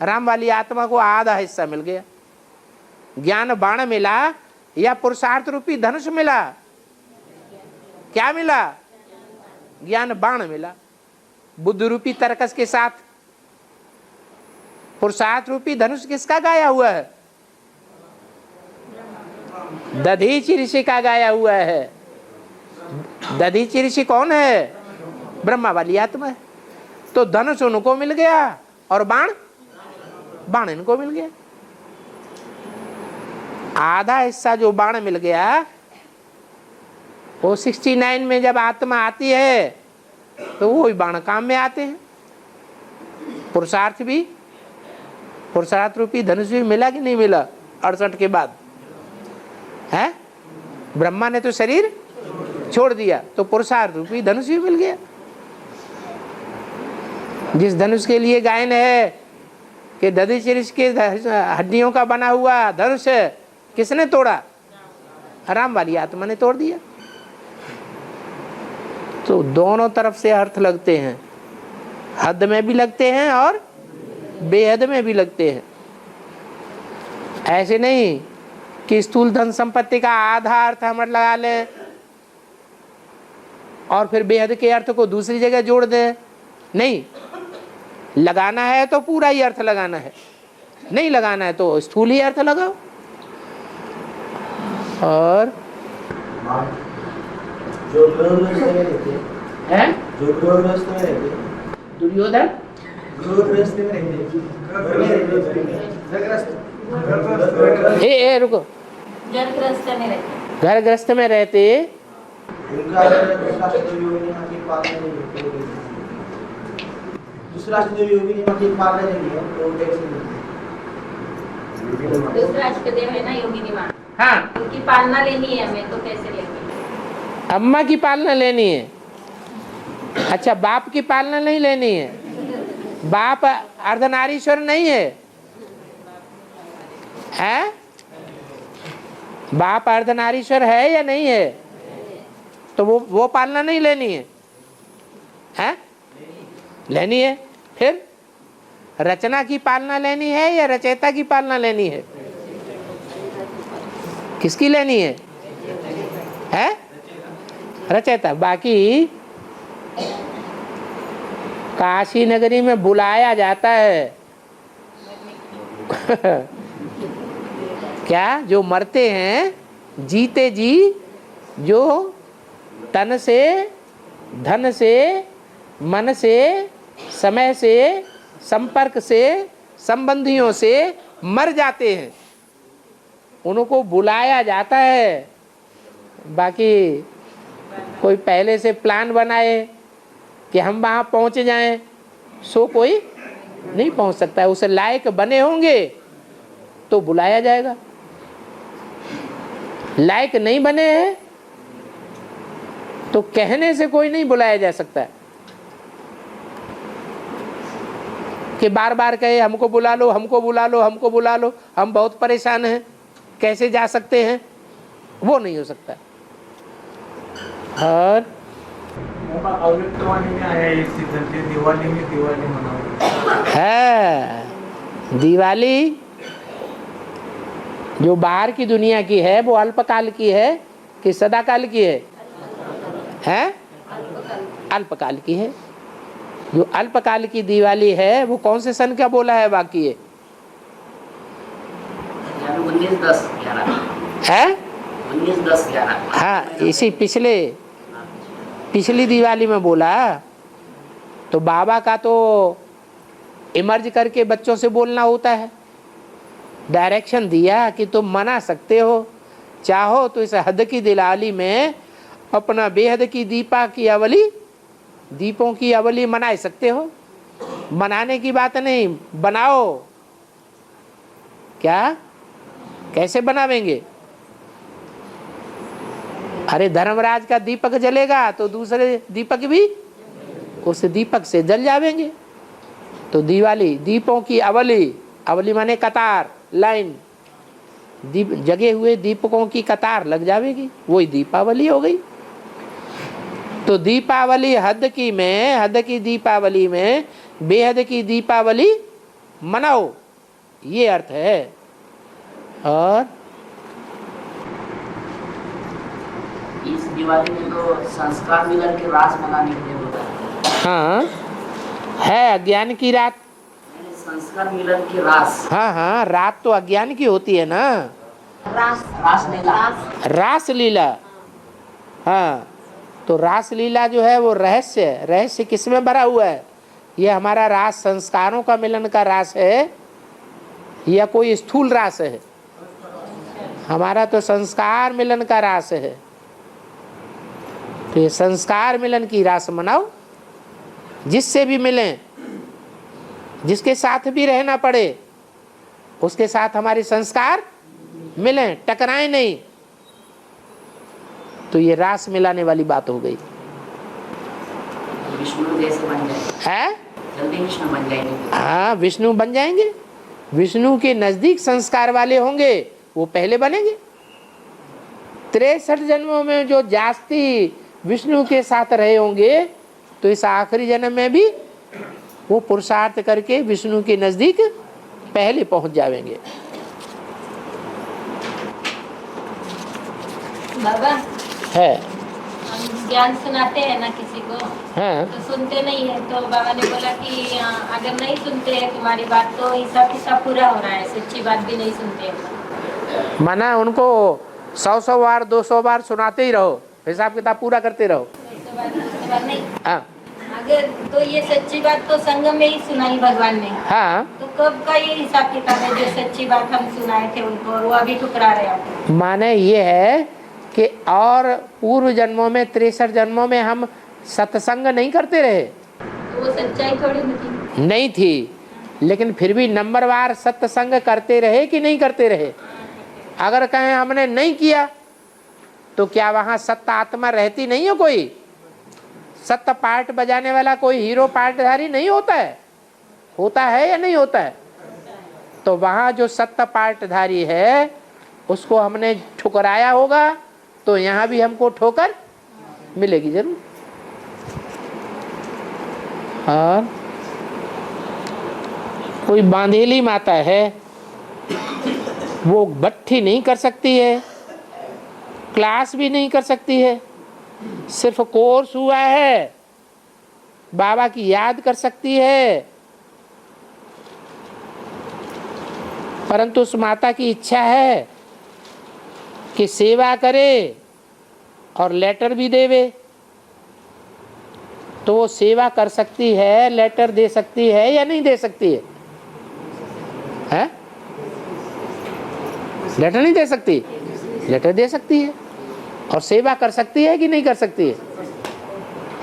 राम वाली आत्मा को आधा हिस्सा मिल गया। ज्ञान बाण मिला या पुरुषार्थ रूपी धनुष मिला? क्या मिला? ज्ञान बाण मिला। बुद्ध रूपी तरकस के साथ पुरुषार्थ रूपी धनुष किसका गाया हुआ है? दधीचि ऋषि का गाया हुआ है। दधीचि ऋषि कौन है? ब्रह्मा वाली आत्मा है। तो धनुष उनको मिल गया और बाण इनको मिल गया। आधा हिस्सा जो बाण मिल गया वो 69 में जब आत्मा आती है तो वो ही बाण काम में आते हैं। पुरुषार्थ रूपी धनुष भी मिला कि नहीं मिला 68 के बाद? है, ब्रह्मा ने तो शरीर छोड़ दिया तो पुरुषार्थ रूपी धनुष भी मिल गया। जिस धनुष के लिए गायन है कि दधीचि ऋषि के हड्डियों का बना हुआ धनुष किसने तोड़ा? राम वाली आत्मा ने तोड़ दिया। तो दोनों तरफ से अर्थ लगते हैं, हद में भी लगते हैं और बेहद में भी लगते हैं। ऐसे नहीं कि स्थूल धन संपत्ति का आधा अर्थ हम लगा लें और फिर बेहद के अर्थ को दूसरी जगह जोड़ दें। नहीं, लगाना है तो पूरा ही अर्थ लगाना है, नहीं लगाना है तो स्थूल ही अर्थ लगाओ। और जो ग्रहग्रस्त में रहते हैं, जो ग्रहग्रस्त में रहते दुर्योधन ग्रहग्रस्त में रहते ए रुको, घर ग्रस्त में रहते उनका राष्ट्र योगी की पालना नहीं होती, दूसरा राष्ट्र योगी की पालना नहीं है तो कैसे? दूसरा राष्ट्रदेव है ना योगिनी माँ, हाँ, उनकी पालना लेनी है हमें तो कैसे लेंगे? अम्मा की पालना लेनी है। अच्छा, बाप की पालना नहीं लेनी है? बाप अर्धनारीश्वर नहीं है? हैं? बाप अर्धनारीश्वर है या नहीं है? तो वो पालना नहीं लेनी है? हैं? लेनी है। फिर रचना की पालना लेनी है या रचयिता की पालना लेनी है? किसकी लेनी है? हैं? रचयिता। बाकी काशी नगरी में बुलाया जाता है क्या? जो मरते हैं, जीते जी जो तन से, धन से, मन से, समय से, संपर्क से, संबंधियों से मर जाते हैं, उनको बुलाया जाता है। बाकी कोई पहले से प्लान बनाए कि हम वहाँ पहुँच जाएं, सो कोई नहीं पहुँच सकता है। उसे लायक बने होंगे तो बुलाया जाएगा, लायक नहीं बने हैं तो कहने से कोई नहीं बुलाया जा सकता कि बार बार कहे हमको बुला लो, हमको बुला लो, हमको बुला लो, हम बहुत परेशान हैं, कैसे जा सकते हैं, वो नहीं हो सकता। और अव्यक्तवाणी में आया एक सीजन के दिवाली में दिवाली मनाओ है। दिवाली जो बाहर की दुनिया की है वो अल्पकाल की है कि सदाकाल की है? हैं? अल्पकाल की है। जो अल्पकाल की दिवाली है वो कौन से सन का बोला है? बाकी है 1910-11 है 1910-11 हाँ, इसी पिछली दिवाली में बोला। तो बाबा का तो इमर्ज करके बच्चों से बोलना होता है। डायरेक्शन दिया कि तुम मना सकते हो, चाहो तो इस हद की दिवाली में अपना बेहद की दीपों की अवली मना सकते हो। मनाने की बात नहीं, बनाओ। क्या? कैसे बनावेंगे? अरे धर्मराज का दीपक जलेगा तो दूसरे दीपक भी उस दीपक से जल जाएंगे। तो दिवाली दीपों की अवली माने कतार, लाइन, दीप जगे हुए दीपकों की कतार लग जाएगी, वही दीपावली हो गई। तो दीपावली हद की दीपावली में बेहद की दीपावली मनाओ, ये अर्थ है। और इस दिवाली में तो संस्कार मिलन के रास मनाने के लिए होता है। हाँ, है अज्ञान की रात। संस्कार मिलन की रास। हाँ हाँ, रात तो अज्ञान की होती है ना, रास लीला। रास लीला। हाँ, तो रास लीला जो है वो रहस्य है। रहस्य किस में भरा हुआ है? ये हमारा रास संस्कारों का मिलन का रास है या कोई स्थूल रास है? हमारा तो संस्कार मिलन का रास है। तो ये संस्कार मिलन की रास मनाओ, जिससे भी मिलें, जिसके साथ भी रहना पड़े उसके साथ हमारे संस्कार मिलें, टकराएं नहीं। तो ये रास मिलाने वाली बात हो गई विष्णु जैसे बन जाएंगे है। जल्दी विष्णु बन जाएंगे। हाँ, विष्णु बन जाएंगे। विष्णु के नजदीक संस्कार वाले होंगे वो पहले बनेंगे। 63 जन्मों में जो जास्ती विष्णु के साथ रहे होंगे तो इस आखिरी जन्म में भी वो पुरुषार्थ करके विष्णु के नजदीक पहले पहुंच जाएंगे। बाबा, है हम ज्ञान सुनाते हैं ना किसी को, हाँ, तो सुनते नहीं है। तो बाबा ने बोला कि अगर नहीं सुनते हैं तुम्हारी बात तो हिसाब किताब पूरा हो रहा है, सच्ची बात भी नहीं सुनते हैं। माना उनको 100 बार 200 बार सुनाते ही रहो, हिसाब किताब पूरा करते रहो। 100 बार नहीं। हाँ अगर तो ये सच्ची बात तो संगम में ही सुनाई भगवान ने, हाँ, तो कब का ये हिसाब किताब है जो सच्ची बात हम सुनाए थे उनको और वो अभी ठुकरा रहे हैं? माने ये है कि और पूर्व जन्मों में 63 जन्मों में हम सत्संग नहीं करते रहे, तो वो सच्चाई थोड़ी थी। नहीं थी, लेकिन फिर भी नंबरवार सत्संग करते रहे कि नहीं करते रहे? अगर कहें हमने नहीं किया तो क्या वहाँ सत्य आत्मा रहती नहीं है? कोई सत्य पार्ट बजाने वाला कोई हीरो पार्टधारी नहीं होता है? होता है या नहीं होता है? तो वहाँ जो सत्य पार्टधारी है उसको हमने ठुकराया होगा, तो यहाँ भी हमको ठोकर मिलेगी जरूर। और कोई बांधेली माता है, वो भट्ठी नहीं कर सकती है, क्लास भी नहीं कर सकती है, सिर्फ कोर्स हुआ है, बाबा की याद कर सकती है, परंतु उस माता की इच्छा है कि सेवा करे और लेटर भी देवे, तो वो सेवा कर सकती है, लेटर दे सकती है या नहीं दे सकती है? हैं? लेटर नहीं दे सकती, लेटर दे सकती है। और सेवा कर सकती है कि नहीं कर सकती है?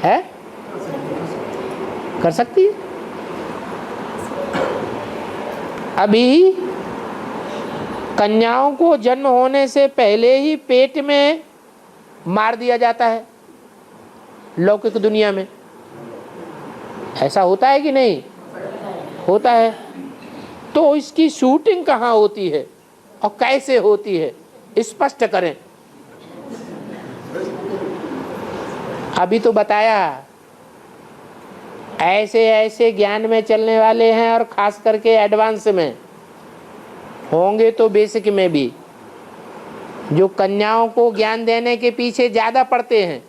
है? कर सकती है। अभी कन्याओं को जन्म होने से पहले ही पेट में मार दिया जाता है लौकिक दुनिया में। ऐसा होता है कि नहीं होता है? तो इसकी शूटिंग कहाँ होती है और कैसे होती है, स्पष्ट करें। अभी तो बताया, ऐसे ऐसे ज्ञान में चलने वाले हैं और खास करके एडवांस में होंगे तो बेसिक में भी, जो कन्याओं को ज्ञान देने के पीछे ज़्यादा पड़ते हैं।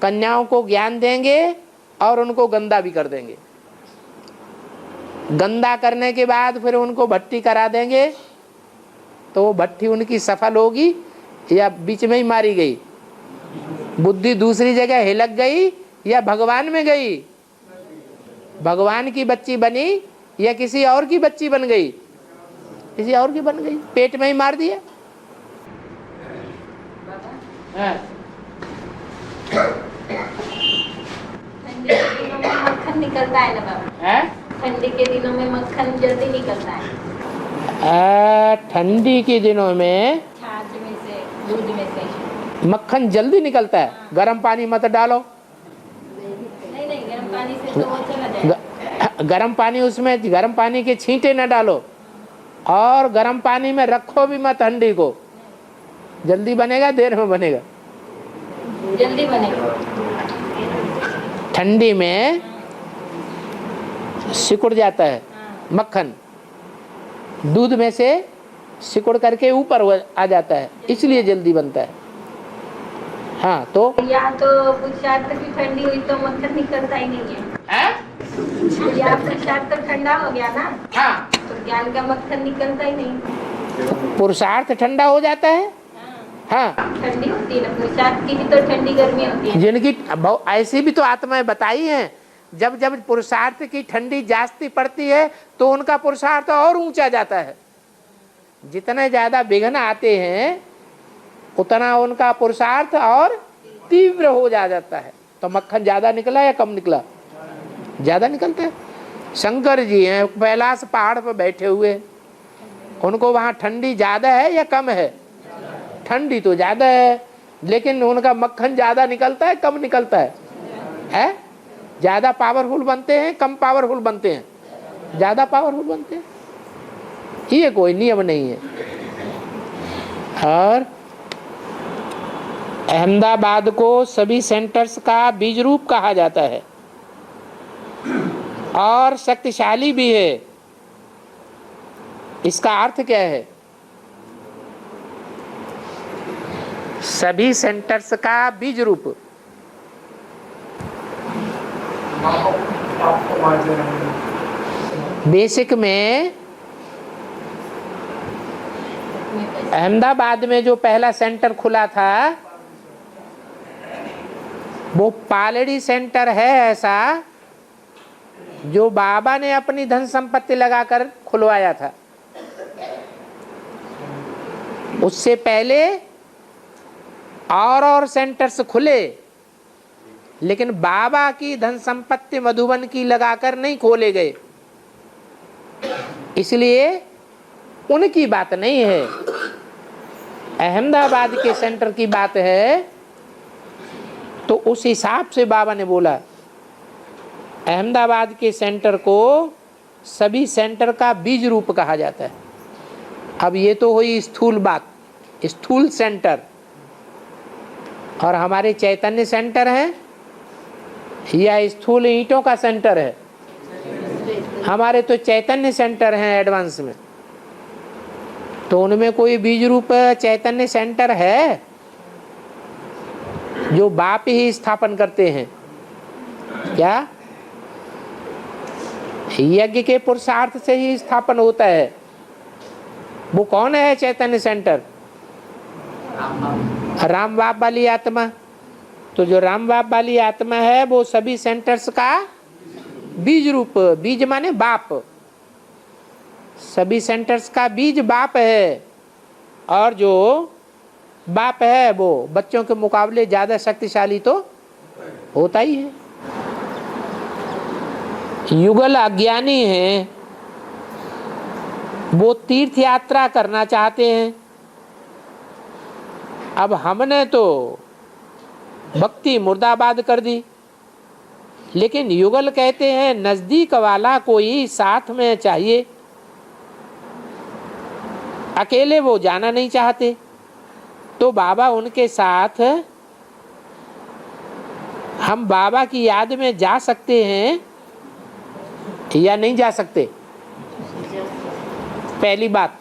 कन्याओं को ज्ञान देंगे और उनको गंदा भी कर देंगे। गंदा करने के बाद फिर उनको भट्टी करा देंगे, तो वो भट्टी उनकी सफल होगी या बीच में ही मारी गई? बुद्धि दूसरी जगह हिलक गई या भगवान में गई? भगवान की बच्ची बनी या किसी और की बच्ची बन गई? किसी और की बन गई, पेट में ही मार दिया। ठंडी के दिनों में मक्खन निकलता है ना बाबा? ठंडी के दिनों में मक्खन जल्दी निकलता है। ठंडी के दिनों में छाछ में से, दूध में से मक्खन जल्दी निकलता है। गर्म पानी मत डालो। नहीं नहीं, गर्म पानी से तो वो चला जाएगा। गर्म पानी, उसमें गर्म पानी के छींटे न डालो और गर्म पानी में रखो भी मत हंडी को। जल्दी बनेगा, देर में बनेगा? जल्दी बनेगा। ठंडी में सिकुड़ जाता है, मक्खन दूध में से सिकुड़ करके ऊपर आ जाता है, इसलिए जल्दी बनता है। हाँ तो या तो पुरुषार्थ की ठंडी हुई तो मक्खन निकलता ही नहीं है। या पुरुषार्थ तो ठंडा हो गया ना, हाँ, तो ज्ञान का मक्खन निकलता ही नहीं। पुरुषार्थ ठंडा हो जाता है। हाँ, ठंडी होती है ना, पुरुषार्थ की भी तो ठंडी गर्मी होती है। जिनकी ऐसी भी तो आत्माएं बताई हैं, जब जब पुरुषार्थ की ठंडी जास्ती पड़ती है तो उनका पुरुषार्थ और ऊंचा जाता है। जितने ज्यादा विघ्न आते हैं उतना उनका पुरुषार्थ और तीव्र हो जाता है। तो मक्खन ज्यादा निकला या कम निकला? ज्यादा निकलता है। शंकर जी हैं कैलाश पहाड़ पर बैठे हुए, उनको वहां ठंडी ज्यादा है या कम है? ठंडी तो ज्यादा है, लेकिन उनका मक्खन ज्यादा निकलता है कम निकलता है? ज्यादा पावरफुल बनते हैं कम पावरफुल बनते हैं? ज्यादा पावरफुल बनते हैं। ये कोई नियम नहीं है। और अहमदाबाद को सभी सेंटर्स का बीज रूप कहा जाता है और शक्तिशाली भी है। इसका अर्थ क्या है? सभी सेंटर्स का बीज रूप। बेसिक में अहमदाबाद में जो पहला सेंटर खुला था वो पालड़ी सेंटर है, ऐसा जो बाबा ने अपनी धन संपत्ति लगाकर खुलवाया था। उससे पहले और सेंटर्स खुले, लेकिन बाबा की धन संपत्ति मधुबन की लगाकर नहीं खोले गए, इसलिए उनकी बात नहीं है। अहमदाबाद के सेंटर की बात है। तो उस हिसाब से बाबा ने बोला अहमदाबाद के सेंटर को सभी सेंटर का बीज रूप कहा जाता है। अब ये तो हुई स्थूल बात, स्थूल सेंटर। और हमारे चैतन्य सेंटर है या स्थूल ईंटों का सेंटर है? हमारे तो चैतन्य सेंटर हैं एडवांस में। तो उनमें कोई बीज रूप चैतन्य सेंटर है जो बाप ही स्थापन करते हैं क्या? यज्ञ के पुरुषार्थ से ही स्थापन होता है। वो कौन है चैतन्य सेंटर? राम बाप वाली आत्मा। तो जो राम बाप वाली आत्मा है वो सभी सेंटर्स का बीज रूप, बीज माने बाप, सभी सेंटर्स का बीज बाप है। और जो बाप है वो बच्चों के मुकाबले ज्यादा शक्तिशाली तो होता ही है। युगल अज्ञानी हैं, वो तीर्थ यात्रा करना चाहते हैं। अब हमने तो भक्ति मुर्दाबाद कर दी, लेकिन युगल कहते हैं नजदीक वाला कोई साथ में चाहिए, अकेले वो जाना नहीं चाहते। तो बाबा उनके साथ, हम बाबा की याद में जा सकते हैं या नहीं जा सकते? पहली बात,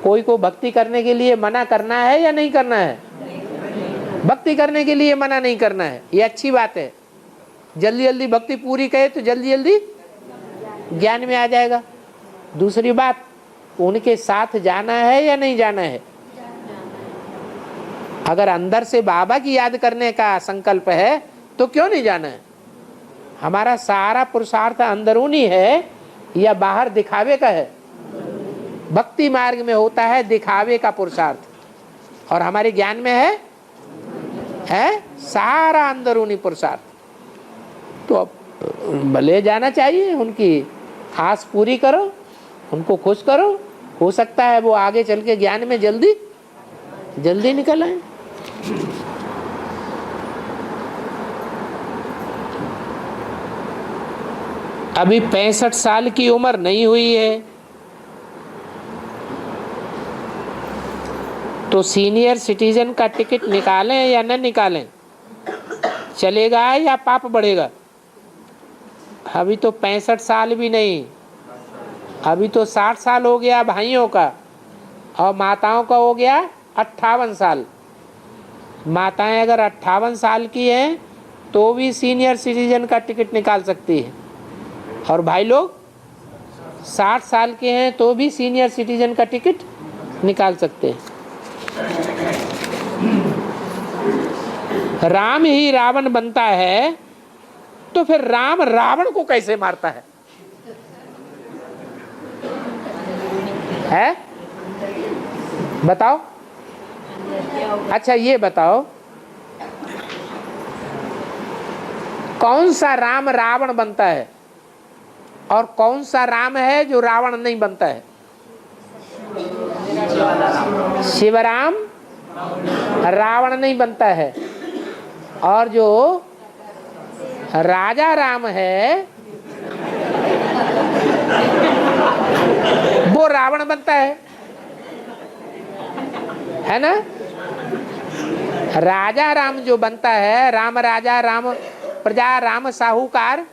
कोई को भक्ति करने के लिए मना करना है या नहीं करना है? भक्ति करने के लिए मना नहीं करना है, ये अच्छी बात है। जल्दी जल्दी भक्ति पूरी करे तो जल्दी जल्दी ज्ञान में आ जाएगा। दूसरी बात, उनके साथ जाना है या नहीं जाना है? अगर अंदर से बाबा की याद करने का संकल्प है तो क्यों नहीं जाना है? हमारा सारा पुरुषार्थ अंदरूनी है या बाहर दिखावे का है? भक्ति मार्ग में होता है दिखावे का पुरुषार्थ, और हमारे ज्ञान में है सारा अंदरूनी पुरुषार्थ। तो अब भले जाना चाहिए, उनकी आस पूरी करो, उनको खुश करो। हो सकता है वो आगे चल के ज्ञान में जल्दी जल्दी निकल आए। अभी 65 साल की उम्र नहीं हुई है तो सीनियर सिटीजन का टिकट निकालें या न निकालें? चलेगा या पाप बढ़ेगा? अभी तो 65 साल भी नहीं, अभी तो 60 साल हो गया भाइयों का, और माताओं का हो गया 58 साल। माताएं अगर 58 साल की हैं तो भी सीनियर सिटीजन का टिकट निकाल सकती है, और भाई लोग 60 साल के हैं तो भी सीनियर सिटीजन का टिकट निकाल सकते हैं। राम ही रावण बनता है तो फिर राम रावण को कैसे मारता है? बताओ। अच्छा ये बताओ, कौन सा राम रावण बनता है और कौन सा राम है जो रावण नहीं बनता है? शिवराम रावण नहीं बनता है, और जो राजा राम है वो रावण बनता है ना? राजा राम जो बनता है, राम राजा राम प्रजा राम साहूकार,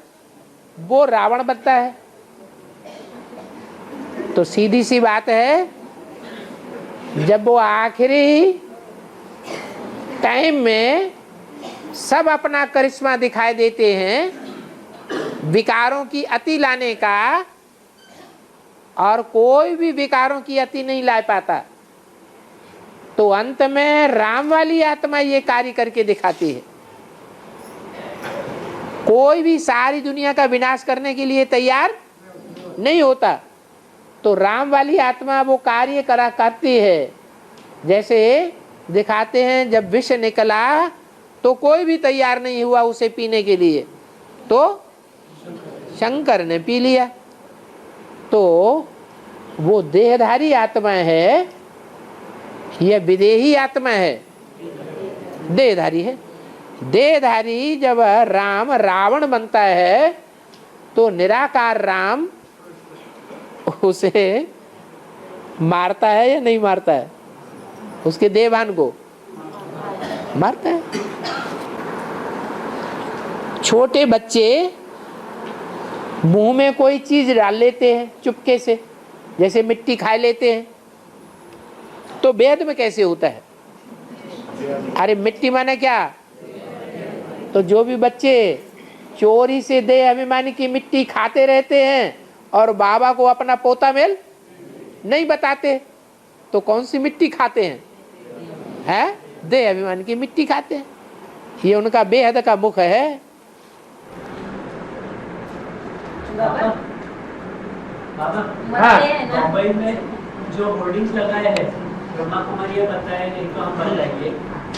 वो रावण बनता है। तो सीधी सी बात है, जब वो आखिरी टाइम में सब अपना करिश्मा दिखाई देते हैं विकारों की अति लाने का, और कोई भी विकारों की अति नहीं ला पाता, तो अंत में राम वाली आत्मा ये कार्य करके दिखाती है। कोई भी सारी दुनिया का विनाश करने के लिए तैयार नहीं होता, तो राम वाली आत्मा वो कार्य करा करती है। जैसे दिखाते हैं, जब विष निकला तो कोई भी तैयार नहीं हुआ उसे पीने के लिए, तो शंकर ने पी लिया। तो वो देहधारी आत्मा है, यह विदेही आत्मा है, देहधारी है। देहधारी जब राम रावण बनता है तो निराकार राम उसे मारता है या नहीं मारता है? उसके देवान को मारता है। छोटे बच्चे मुंह में कोई चीज डाल लेते हैं चुपके से, जैसे मिट्टी खा लेते हैं, तो वेद में कैसे होता है? अरे मिट्टी माने क्या? तो जो भी बच्चे चोरी से देह अभिमानी की मिट्टी खाते रहते हैं और बाबा को अपना पोता मेल नहीं बताते, तो कौन सी मिट्टी खाते हैं? है देह अभिमान की मिट्टी खाते हैं। ये उनका बेहद का मुख है। मुंबई में जो होर्डिंग्स लगाए हैं, ब्रह्मा कुमारी बताया, नहीं तो हम बन जाएंगे।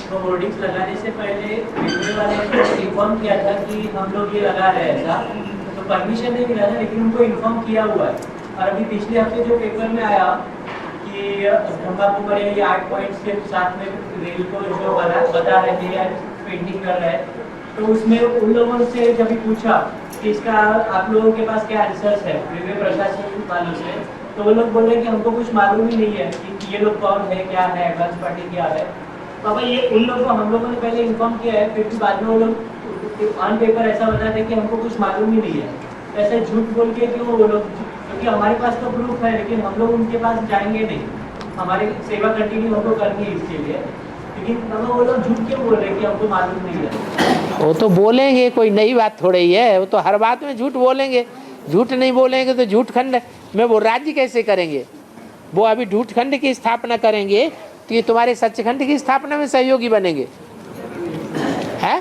तो होर्डिंग्स लगाने से पहले रेलवे वाले ने इन्फॉर्म किया था कि हम लोग ये लगा रहे हैं ऐसा, तो परमिशन नहीं मिला था, लेकिन उनको इन्फॉर्म किया हुआ है। और अभी पिछले हफ्ते जो पेपर में आया कि ब्रह्मा कुमारी ये 8 पॉइंट्स के साथ में रेल को जो बता रहे थे या पेंटिंग कर रहे हैं, तो उसमें उन लोगों से जब भी पूछा कि इसका आप लोगों के पास क्या आंसर्स है रेलवे प्रशासन वालों से, तो वो लोग बोल रहे हैं कि हमको कुछ मालूम ही नहीं है कि ये लोग कौन है, क्या है, एडवांस पार्टी क्या है। तो भाई ये उन लोगों को हम लोगों ने पहले इन्फॉर्म किया है, फिर भी बाद में वो लोग ऑन पेपर ऐसा बताते हैं कि हमको कुछ मालूम ही नहीं है। ऐसे झूठ बोल के क्यों वो लोग, क्योंकि हमारे पास तो प्रूफ है, लेकिन हम लोग उनके पास जाएंगे नहीं, हमारी सेवा कंटिन्यू हमको करनी है इसके लिए, लेकिन वो लोग झूठ क्यों बोल रहे हैं कि हमको मालूम नहीं है? वो तो बोलेंगे, कोई नई बात थोड़ी ही है, वो तो हर बात में झूठ बोलेंगे। झूठ नहीं बोलेंगे तो झूठ खंड में वो राज्य कैसे करेंगे? वो अभी झूठ खंड की स्थापना करेंगे तो ये तुम्हारे सचखंड की स्थापना में सहयोगी बनेंगे। है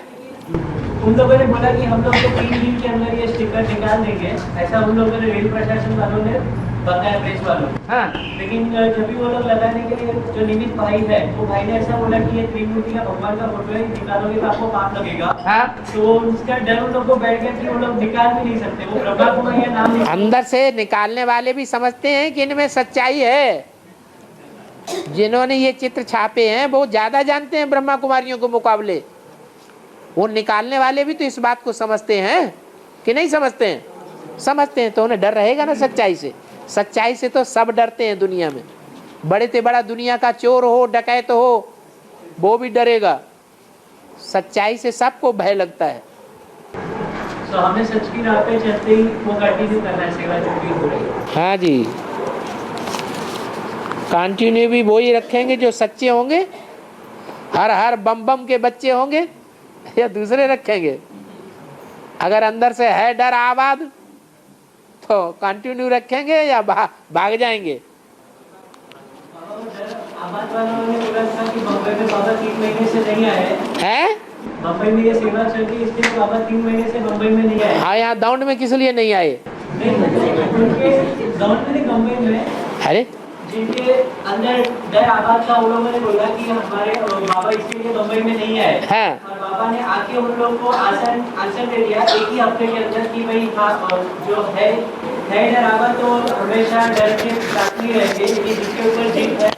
उन लोगों ने बोला कि हम लोग तो 3 दिन के अंदर ये स्टिकर निकाल देंगे, ऐसा उन लोगों ने रेल प्रशासन वालों ने बताया, प्रेस वालों। हाँ, लेकिन जब भी वो लोग लगाने के लिए जो निमित भाई है, वो भाई ने ऐसा बोला कि ये त्रिमूर्ति का भगवान का फोटो है, निकालोगे तो आपको पाप लगेगा। हाँ, तो उसका डर उन लोग को बैठ गया कि वो लोग निकाल भी नहीं सकते, वो ब्रह्मा कुमारी का नाम अंदर से निकालने वाले भी समझते हैं कि इनमें सच्चाई है। जिन्होंने ये चित्र छापे हैं वो ज्यादा जानते हैं ब्रह्मा कुमारियों के मुकाबले। वो निकालने वाले भी तो इस बात को समझते हैं कि नहीं समझते हैं? समझते हैं, तो उन्हें डर रहेगा ना सच्चाई से। सच्चाई से तो सब डरते हैं दुनिया में। बड़े से बड़ा दुनिया का चोर हो, डकैत हो, वो भी डरेगा। सच्चाई से सबको भय लगता है। तो हमें सच की राह पे चलते ही वो कंटिन्यू करना है सेवा जो भी हो रही है। हाँ जी, कंटिन्यू भी वही रखेंगे जो सच्चे होंगे। हर हर बम बम के बच्चे होंगे या दूसरे रखेंगे? अगर अंदर से है डर आबाद तो कंटिन्यू रखेंगे या भाग जाएंगे? आबाद वालों ने बोला था कि बम्बई में बाबा 3 महीने से नहीं आए हैं? बम्बई में ये सेवा चल रही इसलिए बाबा 3 महीने से बम्बई में नहीं आए। हाँ, यहाँ दौंड में किस लिए नहीं आए? नहीं, उनके दौंड में नहीं, बम्बई में अरे जिनके अंदर डर आबाद था, उन लोगों ने बोला कि हमारे बाबा इसलिए बम्बई में नहीं आए। हाँ। और बाबा ने आके उन लोगों को आंसर दे दिया एक ही हफ्ते के अंदर कि भाई हाँ, जो है डर आबाद तो हमेशा डर के साथ ही रहेंगे, लेकिन जिसके ऊपर जीत है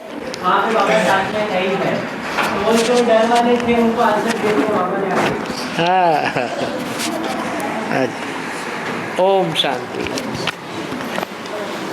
वहाँ पे बाबा साथ में है ही है। तो वो जो डर वाले थे उनको आंसर दे दिया बाबा ने आके। हाँ। ओम शांति।